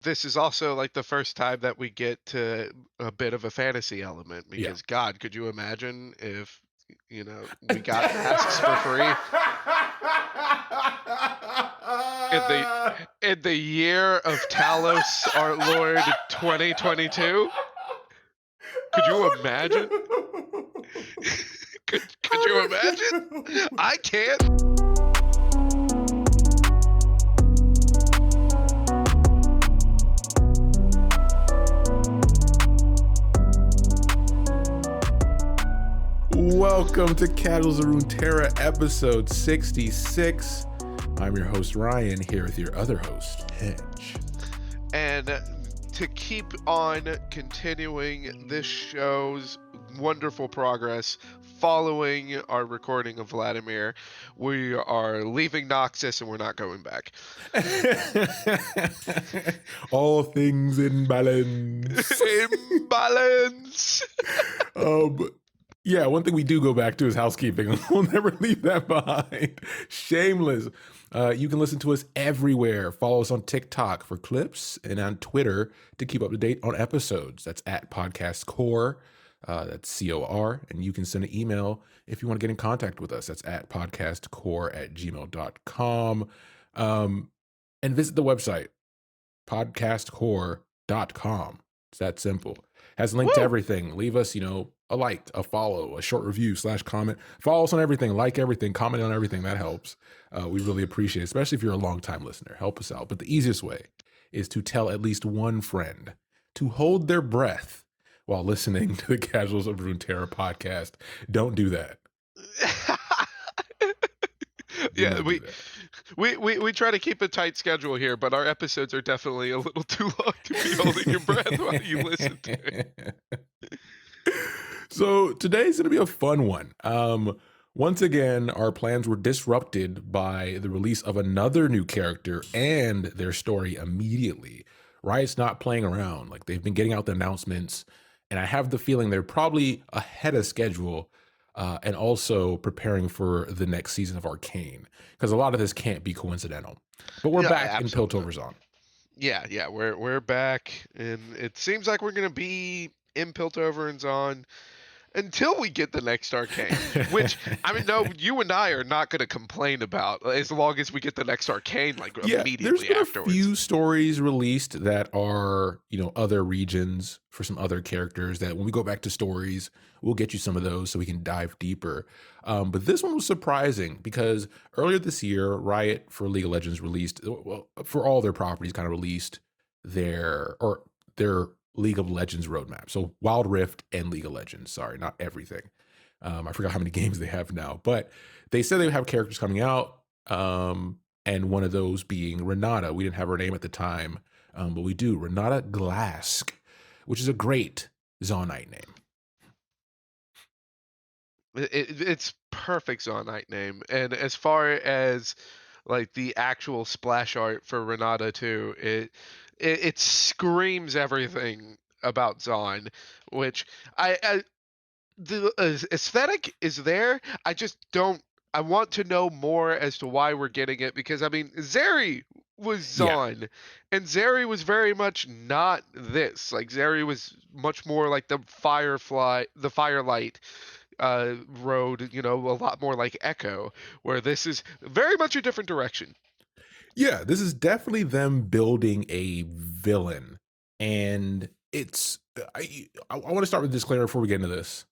this is also like the first time that we get to a bit of a fantasy element Yeah. because God, could you imagine if we got masks for free in the year of Talos, our Lord 2022? Could you imagine? Could How you did imagine? I can't. Welcome to Casuals of Runeterra, episode 66. I'm your host, Ryan, here with your other host, Hedge. And to keep on continuing this show's wonderful progress following our recording of Vladimir, we are leaving Noxus and we're not going back. All things in balance. Imbalance. Yeah, one thing we do go back to is housekeeping. We'll never leave that behind. Shameless. You can listen to us everywhere. Follow us on TikTok for clips and on Twitter to keep up to date on episodes. That's at Podcast Core. That's COR. And you can send an email if you want to get in contact with us. That's at podcastcore@gmail.com. And visit the website, podcastcore.com. It's that simple. Has a link to Woo! everything. Leave us, a like, a follow, a short review / comment. Follow us on everything, like everything, comment on everything. That helps. We really appreciate it, especially if you're a long-time listener. Help us out. But the easiest way is to tell at least one friend to hold their breath while listening to the Casuals of Runeterra podcast. Don't do that. Do Yeah, not do that. we try to keep a tight schedule here, but our episodes are definitely a little too long to be holding your breath while you listen to it. So today's going to be a fun one. Once again, our plans were disrupted by the release of another new character and their story immediately. Riot's not playing around. Like, they've been getting out the announcements, and I have the feeling they're probably ahead of schedule, and also preparing for the next season of Arcane, because a lot of this can't be coincidental. But we're Yeah, back in absolutely. Piltover Zaun. Yeah, we're back, and it seems like we're gonna be in Piltover and Zaun until we get the next Arcane. Which, I mean, no, you and I are not gonna complain about as long as we get the next Arcane like Yeah, there's immediately been a afterwards. few stories released that are, other regions for some other characters that when we go back to stories, we'll get you some of those so we can dive deeper. But this one was surprising because earlier this year, Riot for League of Legends released, well, for all their properties, kind of released their League of Legends roadmap. So Wild Rift and League of Legends, sorry, not everything. I forgot how many games they have now, but they said they have characters coming out. And one of those being Renata. We didn't have her name at the time, but we do. Renata Glasc, which is a great Zaunite name. It's perfect Zonite name, and as far as like the actual splash art for Renata too, it screams everything about Zon, which I the aesthetic is there. I just don't. I want to know more as to why we're getting it because I mean Zeri was Yeah. Zon, and Zeri was very much not this. Like Zeri was much more like the Firelight road. A lot more like Echo, where this is very much a different direction. Yeah, this is definitely them building a villain. And it's, I want to start with a disclaimer before we get into this.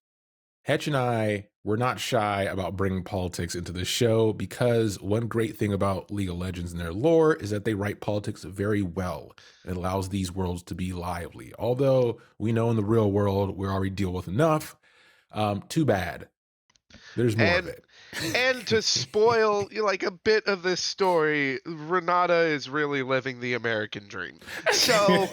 Hetch and I were not shy about bringing politics into the show because one great thing about League of Legends and their lore is that they write politics very well. It allows these worlds to be lively. Although we know in the real world we already deal with enough. Too bad. There's more of And it. and to spoil like a bit of this story, Renata is really living the American dream. So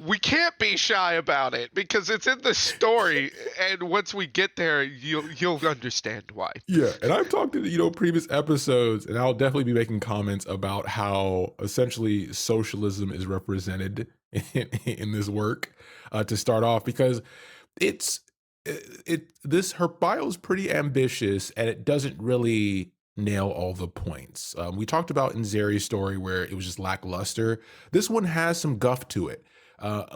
we can't be shy about it because it's in the story, and once we get there, you'll understand why. Yeah, and I've talked in previous episodes, and I'll definitely be making comments about how essentially socialism is represented in this work to start off, because it's this her bio is pretty ambitious, and it doesn't really nail all the points. We talked about in Zeri's story where it was just lackluster. This one has some guff to it,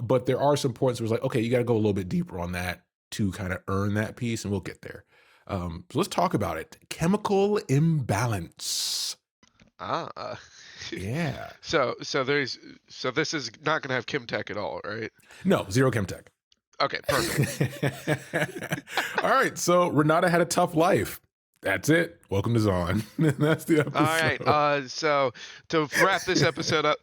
but there are some points where it's like, okay, you got to go a little bit deeper on that to kind of earn that piece, and we'll get there. So let's talk about it. Chemical imbalance. Ah. Yeah. So this is not gonna have Kim Tech at all, right? No, zero chemtech. Okay, perfect. All right. So Renata had a tough life. That's it. Welcome to Zaun. That's the All right. episode. So to wrap this episode up,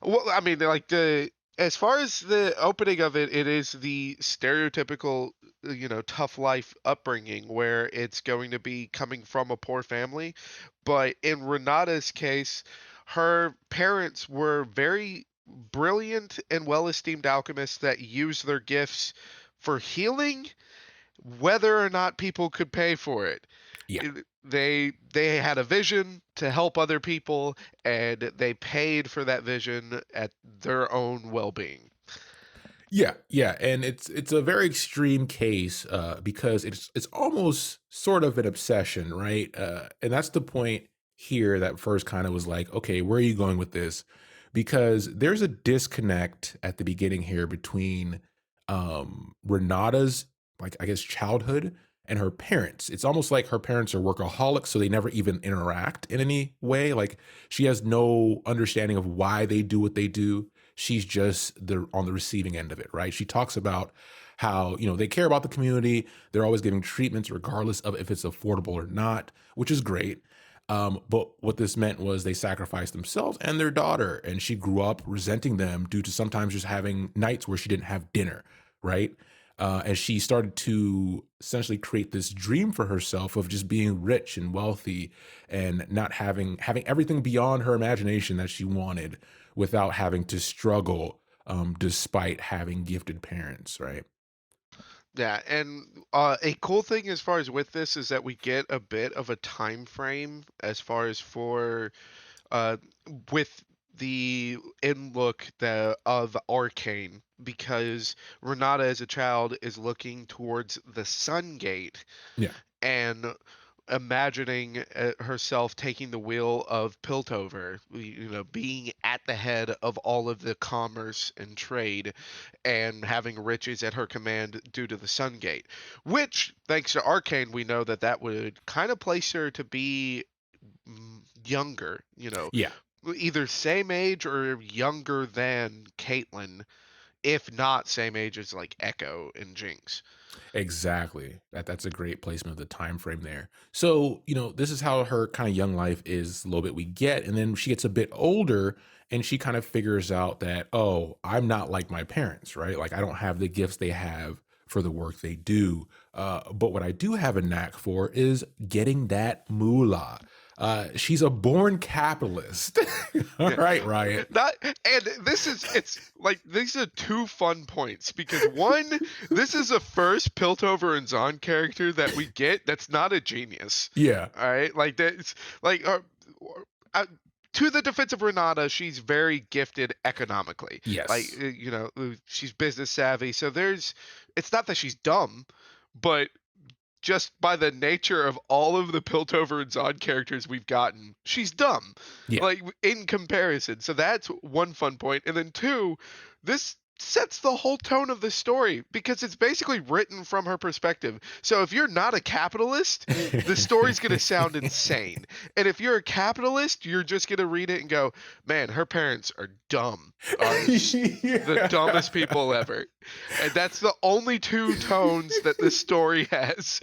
well, I mean, like the as far as the opening of it, it is the stereotypical, tough life upbringing where it's going to be coming from a poor family. But in Renata's case, her parents were very brilliant and well-esteemed alchemists that used their gifts for healing, whether or not people could pay for it. Yeah. They had a vision to help other people, and they paid for that vision at their own well-being. Yeah, yeah, and it's a very extreme case because it's almost sort of an obsession, right? And that's the point here that first kind of was like, okay, where are you going with this? Because there's a disconnect at the beginning here between Renata's like I guess childhood and her parents. It's almost like her parents are workaholics, so they never even interact in any way. Like she has no understanding of why they do what they do. She's just the on the receiving end of it, right? She talks about how, they care about the community. They're always giving treatments regardless of if it's affordable or not, which is great. But what this meant was they sacrificed themselves and their daughter, and she grew up resenting them due to sometimes just having nights where she didn't have dinner, right? As she started to essentially create this dream for herself of just being rich and wealthy and not having everything beyond her imagination that she wanted without having to struggle despite having gifted parents, right? Yeah, and a cool thing as far as with this is that we get a bit of a time frame as far as for uh, with the in look of Arcane, because Renata as a child is looking towards the Sun Gate Yeah. and imagining herself taking the wheel of Piltover, being at the head of all of the commerce and trade and having riches at her command due to the Sun Gate, which, thanks to Arcane, we know that that would kind of place her to be younger, Yeah. either same age or younger than Caitlyn, if not same age as like Echo and Jinx. Exactly. That's a great placement of the time frame there. So, this is how her kind of young life is a little bit we get. And then she gets a bit older and she kind of figures out that, oh, I'm not like my parents, right? Like I don't have the gifts they have for the work they do. But what I do have a knack for is getting that moolah. She's a born capitalist. All Yeah. right, Riot. Not and it's like these are two fun points because one, this is the first Piltover and Zaun character that we get that's not a genius. Yeah. All right, like that's like uh, to the defense of Renata, she's very gifted economically. Like Yes. she's business savvy. So it's not that she's dumb, but just by the nature of all of the Piltover and Zod characters we've gotten, she's dumb, Yeah. like in comparison. So that's one fun point. And then two, this sets the whole tone of the story because it's basically written from her perspective. So if you're not a capitalist, the story's going to sound insane. And if you're a capitalist, you're just going to read it and go, man, her parents are dumb, are the dumbest Yeah. people ever. And that's the only two tones that this story has.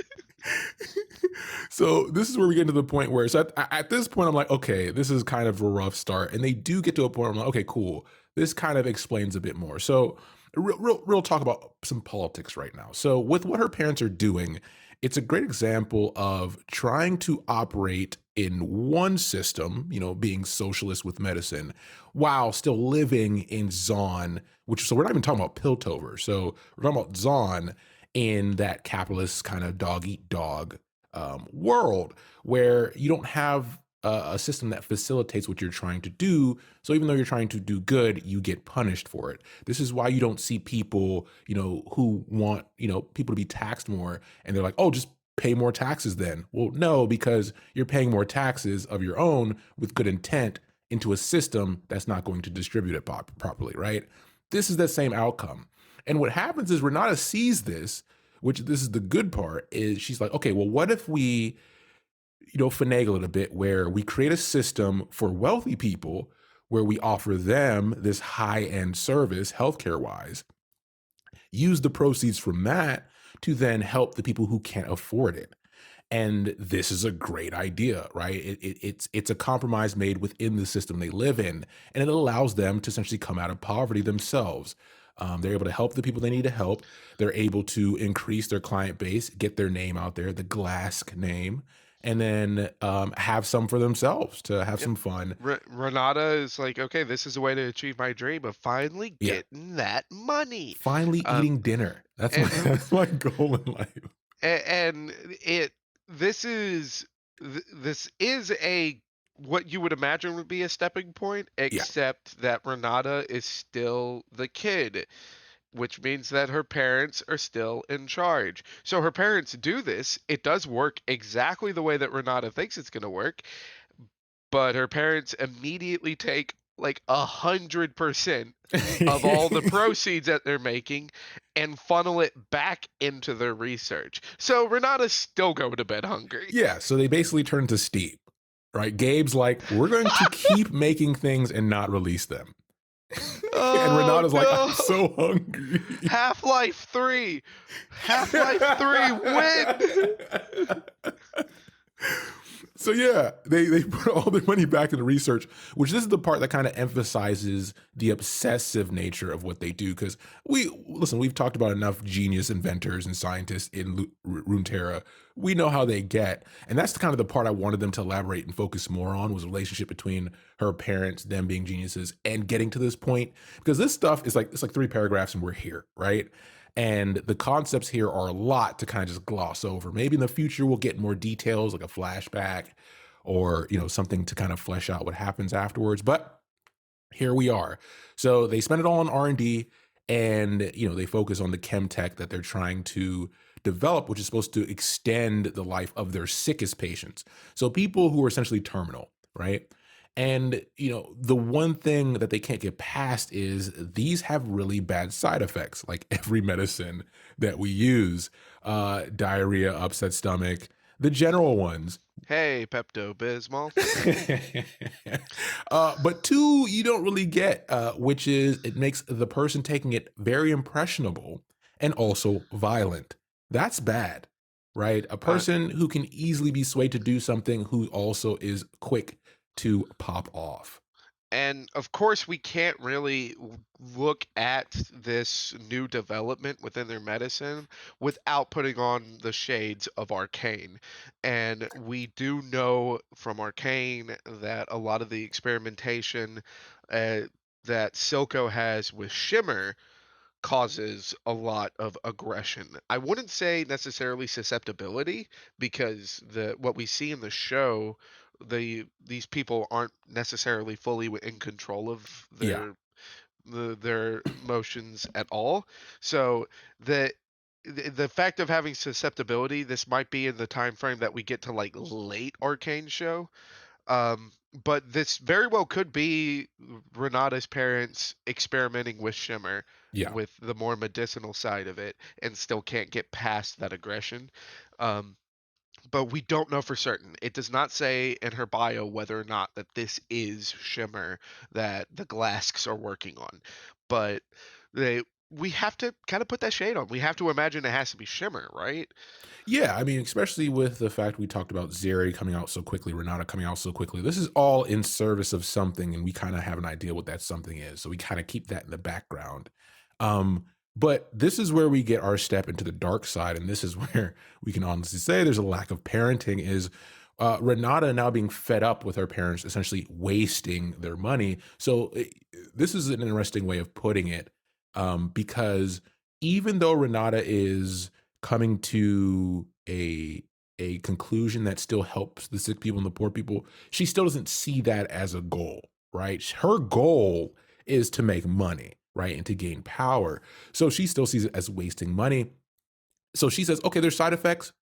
So this is where we get to the point where, so at this point, I'm like, okay, this is kind of a rough start. And they do get to a point where I'm like, okay, cool. This kind of explains a bit more. So real talk about some politics right now. So with what her parents are doing, it's a great example of trying to operate in one system, being socialist with medicine, while still living in Zon, which, so we're not even talking about Piltover. So we're talking about Zon in that capitalist kind of dog eat dog world where you don't have a system that facilitates what you're trying to do. So even though you're trying to do good, you get punished for it. This is why you don't see people, who want, people to be taxed more, and they're like, oh, just pay more taxes then. Well, no, because you're paying more taxes of your own with good intent into a system that's not going to distribute it properly, right? This is the same outcome. And what happens is Renata sees this, which this is the good part, is she's like, okay, well, what if we, finagle it a bit where we create a system for wealthy people where we offer them this high end service, healthcare wise, use the proceeds from that to then help the people who can't afford it. And this is a great idea, right? It's a compromise made within the system they live in, and it allows them to essentially come out of poverty themselves. They're able to help the people they need to help. They're able to increase their client base, get their name out there, the Glask name, and then have some for themselves to have Yep. some fun. Renata is like, okay, this is a way to achieve my dream of finally Yeah, getting that money. finally Um, eating dinner. That's my and that's my goal in life. and it this is this is a what you would imagine would be a stepping point, Yeah, except that Renata is still the kid, which means that her parents are still in charge. So her parents do this. It does work exactly the way that Renata thinks it's going to work, but her parents immediately take like 100% of all the proceeds that they're making and funnel it back into their research. So Renata's still going to bed hungry. yeah. So they basically turn to Steve, right? Gabe's like, we're going to keep making things and not release them. And Oh Renata's like, I'm no! so hungry. Half-Life 3. Half-Life 3 win. So yeah, they put all their money back into research, which this is the part that kind of emphasizes the obsessive nature of what they do. Because we've talked about enough genius inventors and scientists in Runeterra. We know how they get, and that's kind of the part I wanted them to elaborate and focus more on was the relationship between her parents, them being geniuses, and getting to this point. Because this stuff is like it's like 3 paragraphs and we're here, right? And the concepts here are a lot to kind of just gloss over. Maybe in the future we'll get more details like a flashback or, something to kind of flesh out what happens afterwards. But here we are. So they spend it all on R&D and, they focus on the chem tech that they're trying to develop, which is supposed to extend the life of their sickest patients. So people who are essentially terminal, right? And, the one thing that they can't get past is these have really bad side effects, like every medicine that we use, diarrhea, upset stomach, the general ones. Hey, Pepto-Bismol. But two, you don't really get, which is it makes the person taking it very impressionable and also violent. That's bad, right? A Uh, person who can easily be swayed to do something who also is quick to pop off. and of course, we can't really look at this new development within their medicine without putting on the shades of Arcane. And we do know from Arcane that a lot of the experimentation uh, that Silco has with Shimmer causes a lot of aggression. I wouldn't say necessarily susceptibility because what we see in the show, these people aren't necessarily fully in control of Yeah. their emotions at all. So the fact of having susceptibility, this might be in the time frame that we get to like late Arcane show, but this very well could be Renata's parents experimenting with Shimmer Yeah. with the more medicinal side of it and still can't get past that aggression. Um, but we don't know for certain. It does not say in her bio whether or not that this is Shimmer that the Glasks are working on. But they we have to kind of put that shade on. We have to imagine it has to be Shimmer, right? Yeah, I mean, especially with the fact we talked about Zeri coming out so quickly, Renata coming out so quickly. This is all in service of something, and we kind of have an idea what that something is. So we kind of keep that in the background. Um, but this is where we get our step into the dark side, and this is where we can honestly say there's a lack of parenting. Is Renata now being fed up with her parents, essentially wasting their money? So this is an interesting way of putting it, because even though Renata is coming to a conclusion that still helps the sick people and the poor people, she still doesn't see that as a goal, right? Her goal is to make money, right? And to gain power. So she still sees it as wasting money. So she says, okay, there's side effects.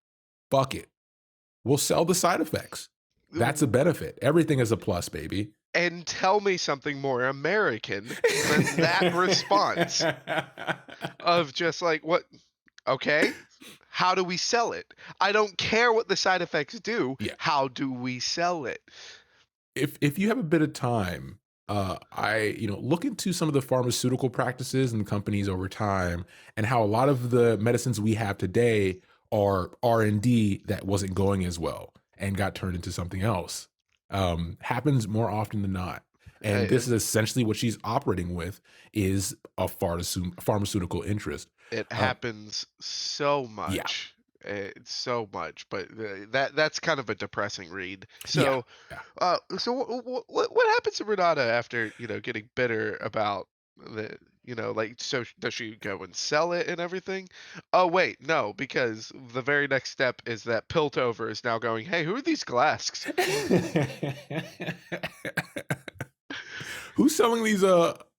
fuck it. We'll sell the side effects. That's a benefit. Everything is a plus, baby. And tell me something more American than that response of just like, what? Okay, how do we sell it? I don't care what the side effects do. Yeah. How do we sell it? If you have a bit of time, look into some of the pharmaceutical practices and companies over time, and how a lot of the medicines we have today are R&D that wasn't going as well and got turned into something else. Happens more often than not. And this is It, essentially what she's operating with is a pharmaceutical interest. it Um, happens so yeah, much. It's so much, but that's kind of a depressing read. yeah, So, yeah. what happens to Renata after getting bitter about like does she go and sell it and everything? Oh wait, no, because the very next step is that Piltover is now going, hey, who are these Glasks? Who's selling these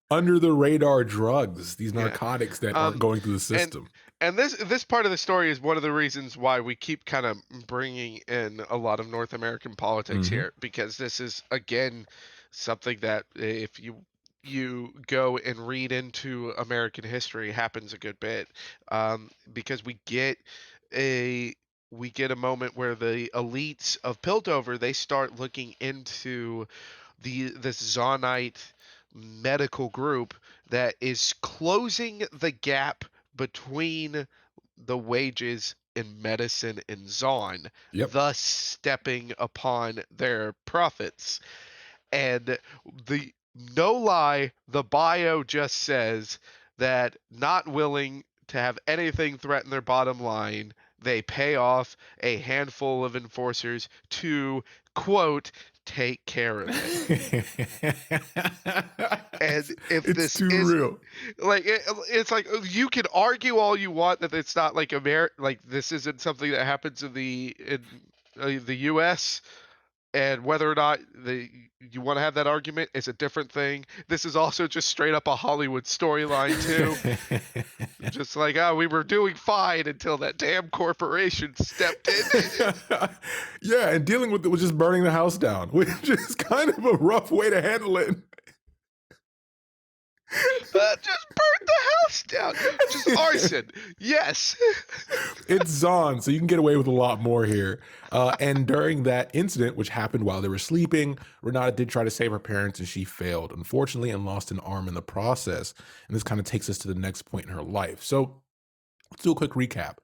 under the radar drugs, these Yeah. narcotics that aren't Um, going through the and system? and this part of the story is one of the reasons why we keep kind of bringing in a lot of North American politics Mhm. here, because this is again something that if you go and read into American history happens a good bit, because a we get a moment where the elites of Piltover they start looking into this Zaunite medical group that is closing the gap between the wages in medicine and Zaun, Yep. thus stepping upon their profits. And the no lie, the bio just says that not willing to have anything threaten their bottom line, they pay off a handful of enforcers to quote take care of it. And if It's this too is real. like it's like you can argue all you want that it's not like like this isn't something that happens in the US, and whether or not you want to have that argument is a different thing. This is also just straight up a Hollywood storyline too. Just like, oh, we were doing fine until that damn corporation stepped in. Yeah, and dealing with it was just burning the house down, which is kind of a rough way to handle it. Just burn the house down. Just arson. Yes. It's Zahn, so you can get away with a lot more here. And during that incident, which happened while they were sleeping, Renata did try to save her parents and she failed, unfortunately, and lost an arm in the process. And this kind of takes us to the next point in her life. So let's do a quick recap.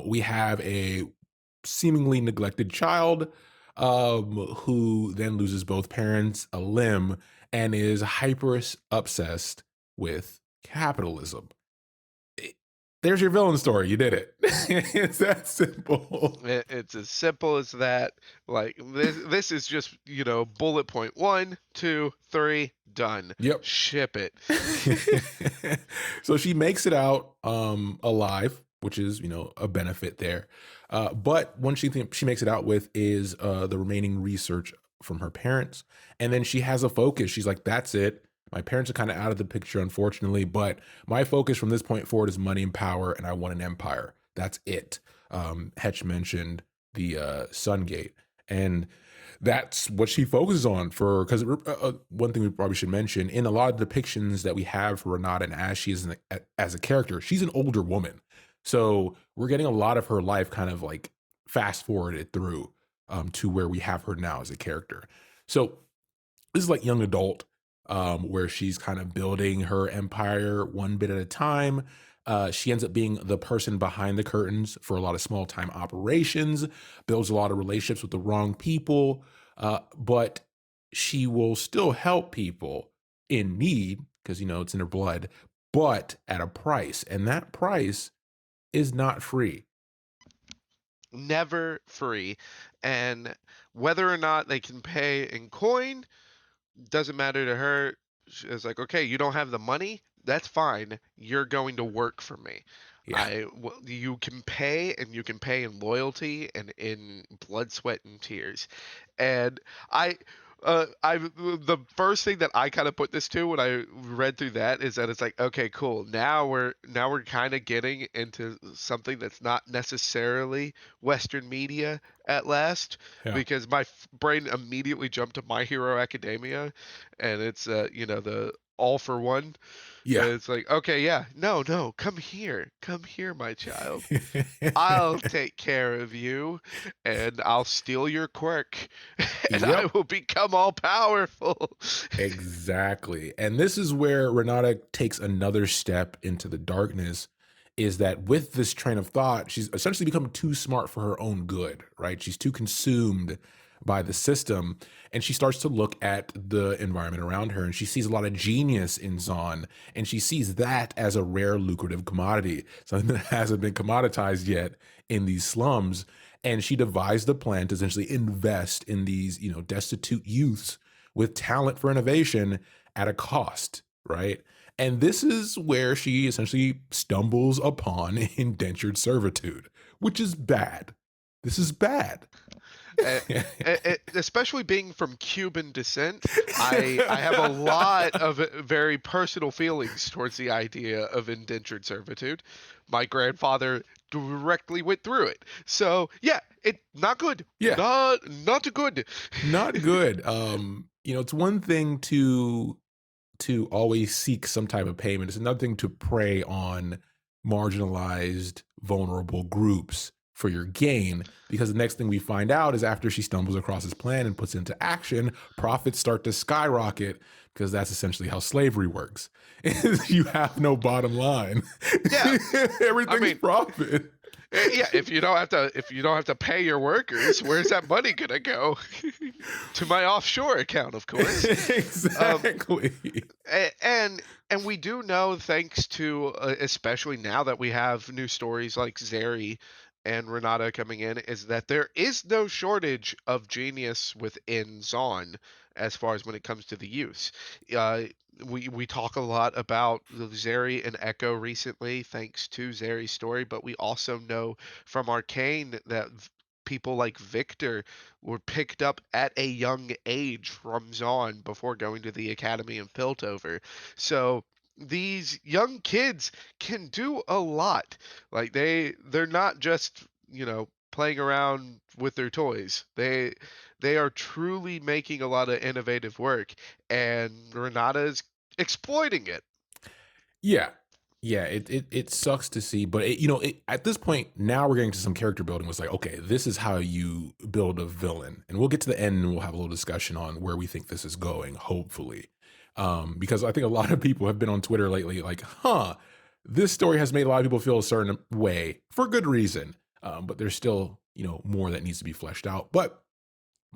We have a seemingly neglected child who then loses both parents, a limb, and is hyper obsessed with capitalism. It- There's your villain story. You did it. It's that simple. It's as simple as that. Like this is just, bullet point one, two, three, done. Yep. Ship it. So she makes it out alive, which is, a benefit there. But one she makes it out with is the remaining research from her parents. And then she has a focus. She's like, that's it. My parents are kind of out of the picture, unfortunately, but my focus from this point forward is money and power, and I want an empire. That's it. Hetch mentioned the Sun Gate. And that's what she focuses on for because one thing we probably should mention in a lot of depictions that we have for Renata and as she is as a character, she's an older woman, so we're getting a lot of her life kind of like fast forwarded through to where we have her now as a character. So this is like young adult, where she's kind of building her empire one bit at a time. She ends up being the person behind the curtains for a lot of small time operations, builds a lot of relationships with the wrong people, but she will still help people in need because, it's in her blood, but at a price. And that price is not free. Never free. And whether or not they can pay in coin doesn't matter to her. It's like, okay, you don't have the money. That's fine. You're going to work for me. Yeah. You can pay, and you can pay in loyalty and in blood, sweat, and tears. And I, I the first thing that I kind of put this to when I read through that is that it's like, okay, cool. Now we're kind of getting into something that's not necessarily Western media at last, Yeah. because my brain immediately jumped to My Hero Academia, and it's the all for one. Yeah. And it's like, okay, yeah, no, no, come here, my child. I'll take care of you, and I'll steal your quirk, and I Yep. will become all powerful. Exactly. And this is where Renata takes another step into the darkness, is that with this train of thought, she's essentially become too smart for her own good, right? She's too consumed by the system. And she starts to look at the environment around her and she sees a lot of genius in Zaun. And she sees that as a rare, lucrative commodity, something that hasn't been commoditized yet in these slums. And she devised a plan to essentially invest in these, destitute youths with talent for innovation at a cost, right? And this is where she essentially stumbles upon indentured servitude, which is bad. This is bad. Uh, Especially being from Cuban descent, I have a lot of very personal feelings towards the idea of indentured servitude. My grandfather directly went through it, so yeah, it not good, Yeah, not good. not good. It's one thing to always seek some type of payment. It's another thing to prey on marginalized, vulnerable groups for your gain. Because the next thing we find out is after she stumbles across this plan and puts it into action, profits start to skyrocket because that's essentially how slavery works. You have no bottom line. Yeah, I Everything's mean, profit. yeah, if you don't have to pay your workers, where's that money gonna go? To my offshore account, of course. Um, Exactly. and we do know, thanks to especially now that we have new stories like Zeri and Renata coming in, is that there is no shortage of genius within Zaun as far as when it comes to the use. Uh, we talk a lot about the Zeri and Echo recently, thanks to Zeri's story, but we also know from Arcane that people like Victor were picked up at a young age from Zaun before going to the academy in Piltover. So these young kids can do a lot. Like they're not just, playing around with their toys. They are truly making a lot of innovative work, and Renata is exploiting it. Yeah. Yeah, it sucks to see, but at this point now we're getting to some character building. Was like, okay, this is how you build a villain, and we'll get to the end and we'll have a little discussion on where we think this is going. Hopefully, because I think a lot of people have been on Twitter lately, like, this story has made a lot of people feel a certain way for good reason, but there's still more that needs to be fleshed out. But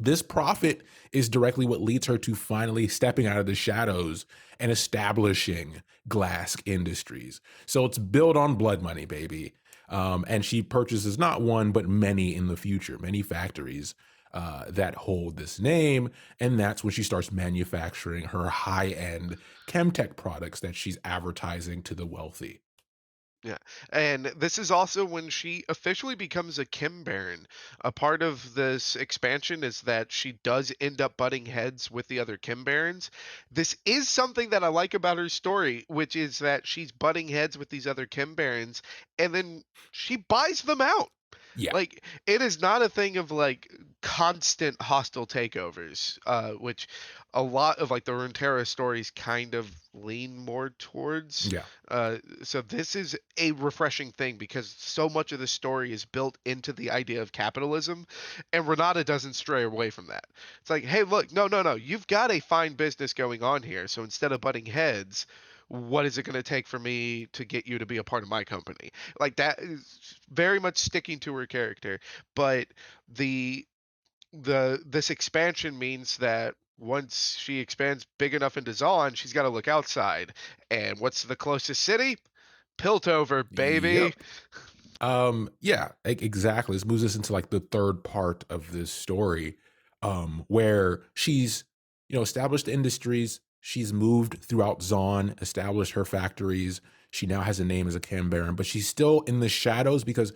this profit is directly what leads her to finally stepping out of the shadows and establishing Glask Industries. So it's built on blood money, baby. And she purchases not one, but many in the future, many factories that hold this name. And that's when she starts manufacturing her high end chemtech products that she's advertising to the wealthy. Yeah. And this is also when she officially becomes a Kim Baron. A part of this expansion is that she does end up butting heads with the other Kim Barons. This is something that I like about her story, which is that she's butting heads with these other Kim Barons and then she buys them out. Yeah. Like, it is not a thing of like constant hostile takeovers, which a lot of like the Runeterra stories kind of lean more towards. Yeah. So this is a refreshing thing because so much of the story is built into the idea of capitalism, and Renata doesn't stray away from that. It's like, hey, look, no, no, no, you've got a fine business going on here. So instead of butting heads, what is it going to take for me to get you to be a part of my company? Like, that is very much sticking to her character. But the this expansion means that once she expands big enough into Zaun, she's got to look outside. And what's the closest city? Piltover, baby. Yep. Yeah, exactly. This moves us into like the third part of this story, where she's, established industries. She's moved throughout Zaun, established her factories. She now has a name as a Cam Baron, but she's still in the shadows because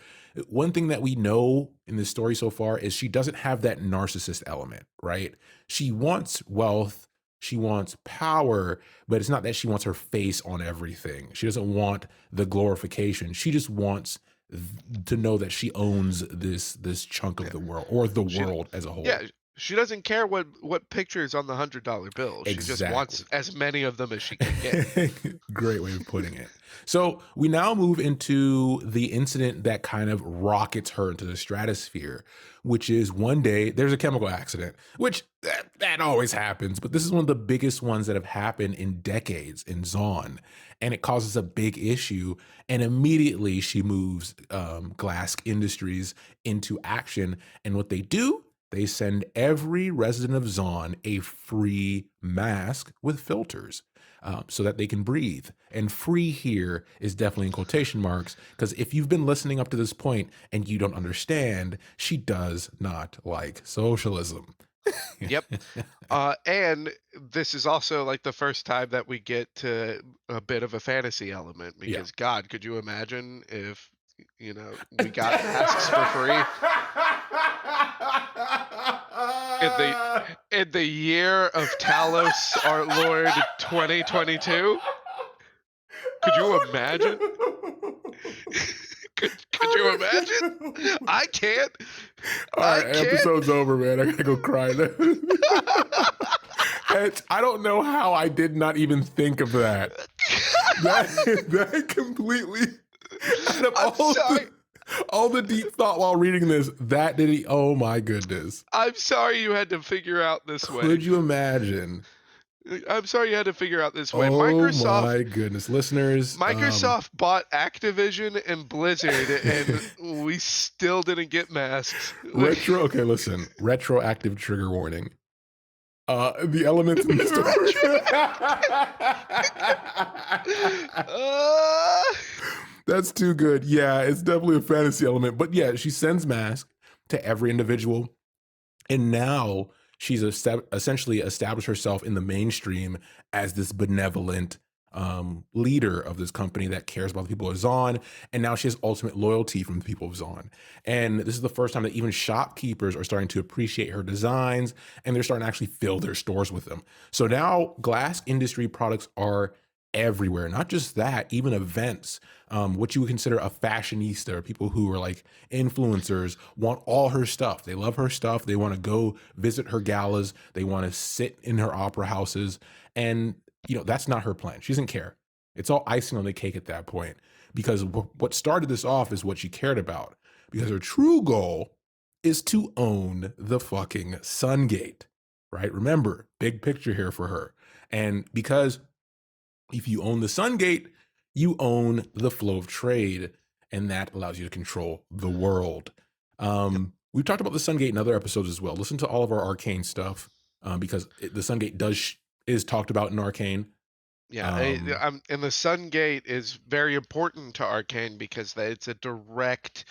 one thing that we know in this story so far is she doesn't have that narcissist element, right? She wants wealth, she wants power, but it's not that she wants her face on everything. She doesn't want the glorification. She just wants to know that she owns this chunk of Yeah. the world or the She world as a yeah, whole. she doesn't care what picture is on the $100 bill. She just wants Exactly. as many of them as she can get. Great way of putting it. So we now move into the incident that kind of rockets her into the stratosphere, which is one day there's a chemical accident, which that always happens, but this is one of the biggest ones that have happened in decades in Zaun, and it causes a big issue. And immediately she moves Glask Industries into action, and what they do, they send every resident of Zaun a free mask with filters so that they can breathe. And free here is definitely in quotation marks because if you've been listening up to this point and you don't understand, she does not like socialism. Yep. And this is also like the first time that we get to a bit of a fantasy element Yeah. because God, could you imagine if we got masks for free in the year of Talos, our Lord 2022? Could you imagine? Could you imagine? I can't. All I right, can't. episode's over, man. I gotta go cry now. I don't know how I did not even think of that. That completely out of I'm sorry. all the deep thought while reading this, that did he oh my goodness. I'm sorry you had to figure out this way. Could you imagine? I'm sorry you had to figure out this way. Oh Microsoft my goodness. Listeners, Microsoft bought Activision and Blizzard, and we still didn't get masks. okay, listen. Retroactive trigger warning. The elements in the story. Uh, That's too good. Yeah, it's definitely a fantasy element. But yeah, she sends masks to every individual. And now she's essentially established herself in the mainstream as this benevolent leader of this company that cares about the people of Zaun. And now she has ultimate loyalty from the people of Zaun. And this is the first time that even shopkeepers are starting to appreciate her designs and they're starting to actually fill their stores with them. So now glass industry products are everywhere. Not just that, even events. What you would consider a fashionista, or people who are like influencers, want all her stuff. They love her stuff. They want to go visit her galas. They want to sit in her opera houses. And, that's not her plan. She doesn't care. It's all icing on the cake at that point because what started this off is what she cared about. Because her true goal is to own the fucking Sungate, right? Remember, big picture here for her. And because if you own the Sungate, you own the flow of trade, and that allows you to control the world. We've talked about the Sungate in other episodes as well. Listen to all of our Arcane stuff because the Sungate is talked about in Arcane. Yeah, Um, and the Sun Gate is very important to Arcane because it's a direct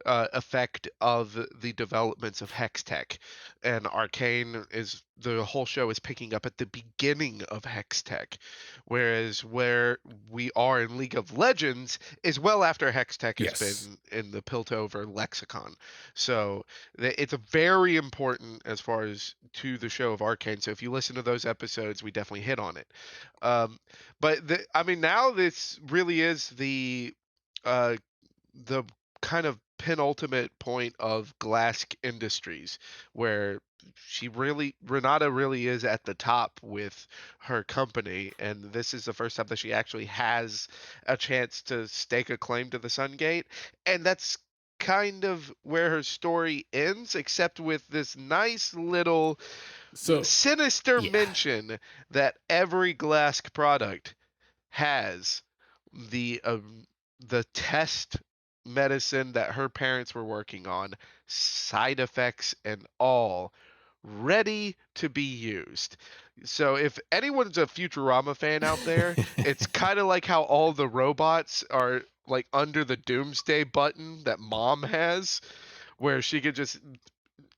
effect of the developments of Hextech, and Arcane is the whole show is picking up at the beginning of Hextech, whereas where we are in League of Legends is well after Hextech has yes, been in the Piltover lexicon. So it's a very important as far as to the show of Arcane. So if you listen to those episodes, we definitely hit on it. Um, but I mean, now this really is uh, the kind of penultimate point of Glask Industries, where Renata really is at the top with her company, and this is the first time that she actually has a chance to stake a claim to the Sungate, and that's kind of where her story ends, except with this nice little so sinister yeah, mention that every Glask product has the test medicine that her parents were working on, side effects and all, ready to be used. So if anyone's a Futurama fan out there, it's kind of like how all the robots are like under the doomsday button that mom has, where she could just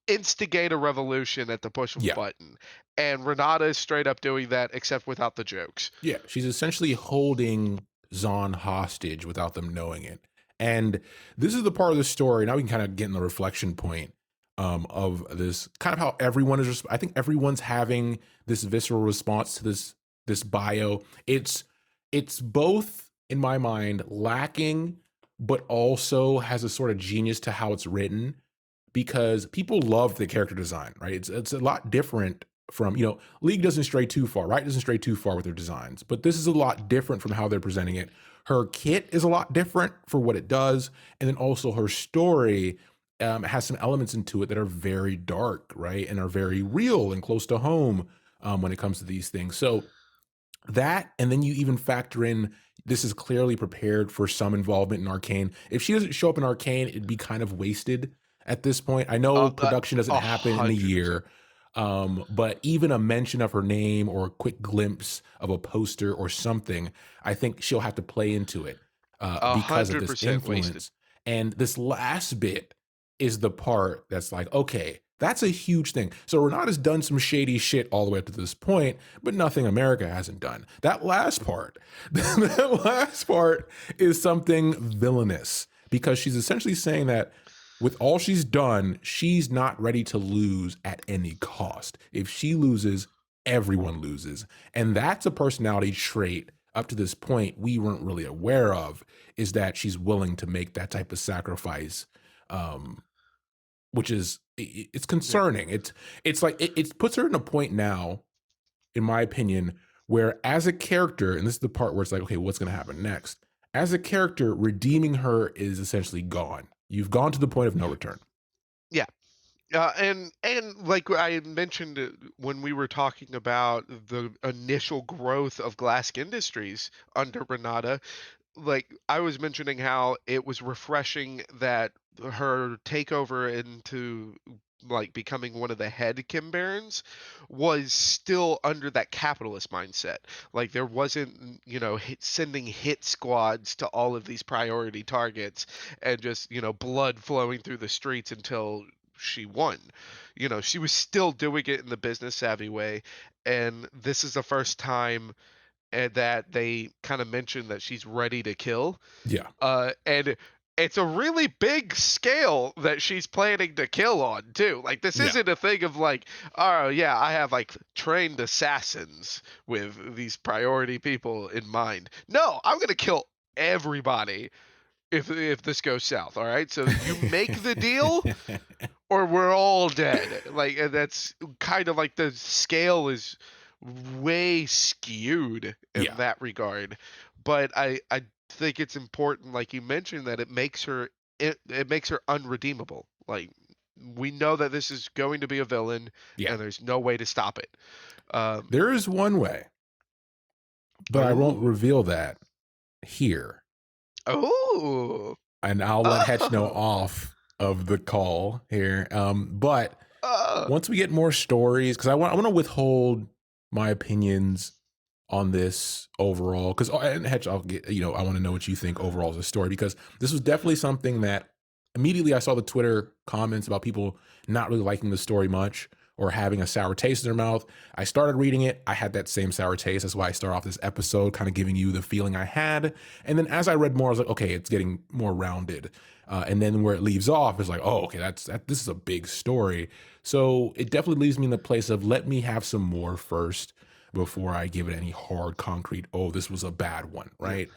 instigate a revolution at the push of a yeah, button. And Renata is straight up doing that, except without the jokes. yeah. She's essentially holding Zaun hostage without them knowing it. And this is the part of the story. Now we can kind of get in the reflection point of this kind of how everyone is. I think everyone's having this visceral response to this bio. It's both in my mind lacking, but also has a sort of genius to how it's written because people love the character design, right? It's a lot different from, League doesn't stray too far, right? Doesn't stray too far with their designs, but this is a lot different from how they're presenting it. Her kit is a lot different for what it does, and then also her story has some elements into it that are very dark, right, and are very real and close to home when it comes to these things. So that, and then you even factor in this is clearly prepared for some involvement in Arcane. If she doesn't show up in Arcane, it'd be kind of wasted at this point. I know Uh, uh, production doesn't happen in a 100%. year, but even a mention of her name or a quick glimpse of a poster or something, I think she'll have to play into it A because of this 100% wasted. influence. And this last bit is the part that's like, okay, that's a huge thing. So Renata's done some shady shit all the way up to this point, but nothing America hasn't done. That last part, that last part is something villainous because she's essentially saying that with all she's done, she's not ready to lose at any cost. If she loses, everyone loses. And that's a personality trait up to this point we weren't really aware of, is that she's willing to make that type of sacrifice. Which is it's Yeah. concerning. It's like it puts her in a point now, in my opinion, where as a character, and this is the part where it's like, okay, what's going to happen next? As a character, redeeming her is essentially gone. You've gone to the point of no return. Yeah. And like I mentioned when we were talking about the initial growth of Glask Industries under Renata, like I was mentioning how it was refreshing that her takeover into like becoming one of the head Kim Barons was still under that capitalist mindset. Like there wasn't, sending hit squads to all of these priority targets and just, blood flowing through the streets until she won. She was still doing it in the business savvy way. And this is the first time and that they kind of mention that she's ready to kill. Yeah, And it's a really big scale that she's planning to kill on too. Like this yeah, isn't a thing of like, oh yeah, I have like trained assassins with these priority people in mind. No, I'm gonna kill everybody if this goes south. All right, so you make the deal or we're all dead. Like and that's kind of like the scale is way skewed in yeah. that regard. But I think it's important, like you mentioned, that it makes her unredeemable. Like we know that this is going to be a villain, Yeah. and there's no way to stop it. Um, There is one way, but I won't oh, reveal that here. oh, And I'll let Hetch know oh, off of the call here. But uh, once we get more stories, because I want to withhold my opinions on this overall. Because and Hetch, I'll get I want to know what you think overall as a story because this was definitely something that immediately I saw the Twitter comments about people not really liking the story much or having a sour taste in their mouth. I started reading it. I had that same sour taste. That's why I start off this episode kind of giving you the feeling I had. And then as I read more, I was like, okay, it's getting more rounded. And then where it leaves off is like, oh, okay, this is a big story. So it definitely leaves me in the place of let me have some more first before I give it any hard concrete. Oh, this was a bad one, yeah. right?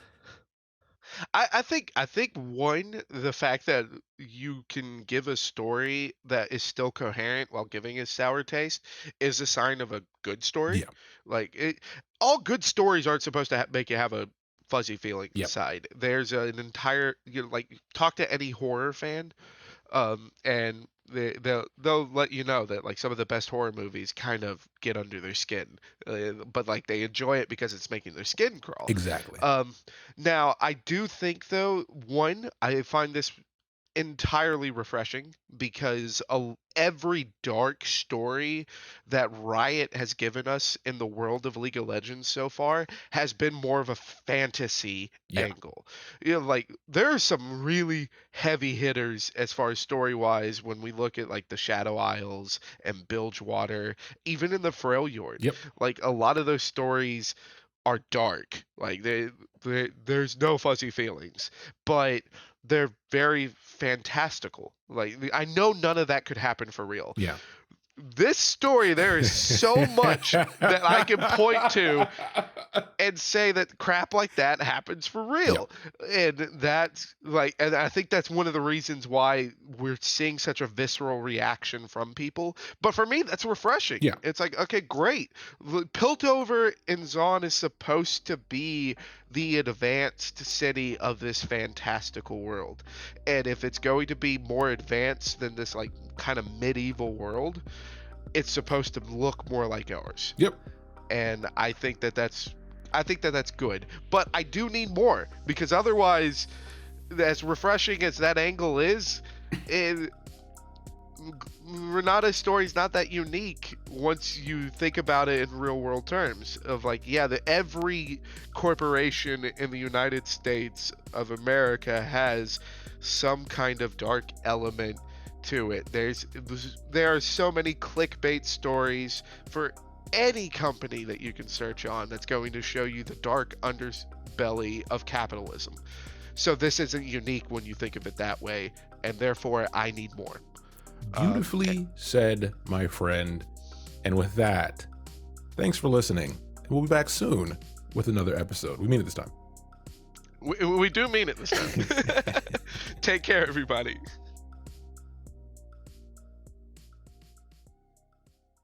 I think one, the fact that you can give a story that is still coherent while giving a sour taste is a sign of a good story. Yeah. Like all good stories aren't supposed to make you have a fuzzy feeling Yep. inside. There's an entire, like talk to any horror fan, and they'll let you know that like some of the best horror movies kind of get under their skin, but like they enjoy it because it's making their skin crawl. Exactly. Um, Now I do think though, one, I find this entirely refreshing because every dark story that Riot has given us in the world of League of Legends so far has been more of a fantasy Yeah. angle. Like there are some really heavy hitters as far as story wise when we look at like the Shadow Isles and Bilgewater, even in the Freljord. Yep. Like a lot of those stories are dark. Like there's no fuzzy feelings, but they're very fantastical. Like I know none of that could happen for real. Yeah. This story, there is so much that I can point to and say that crap like that happens for Yeah. real. And that's like, and I think that's one of the reasons why we're seeing such a visceral reaction from people. But for me, that's refreshing. Yeah. It's like, okay, great. Piltover in Zaun is supposed to be the advanced city of this fantastical world. And if it's going to be more advanced than this like kind of medieval world, it's supposed to look more like ours. Yep. And I think that that's good, but I do need more because otherwise, as refreshing as that angle is, it, Renata's story is not that unique once you think about it in real world terms. Of like, yeah, every corporation in the United States of America has some kind of dark element to it. There are so many clickbait stories for any company that you can search on that's going to show you the dark underbelly of capitalism. So this isn't unique when you think of it that way, and therefore I need more. Beautifully said, my friend. And with that, thanks for listening. We'll be back soon with another episode. We mean it this time. We do mean it this time. Take care, everybody.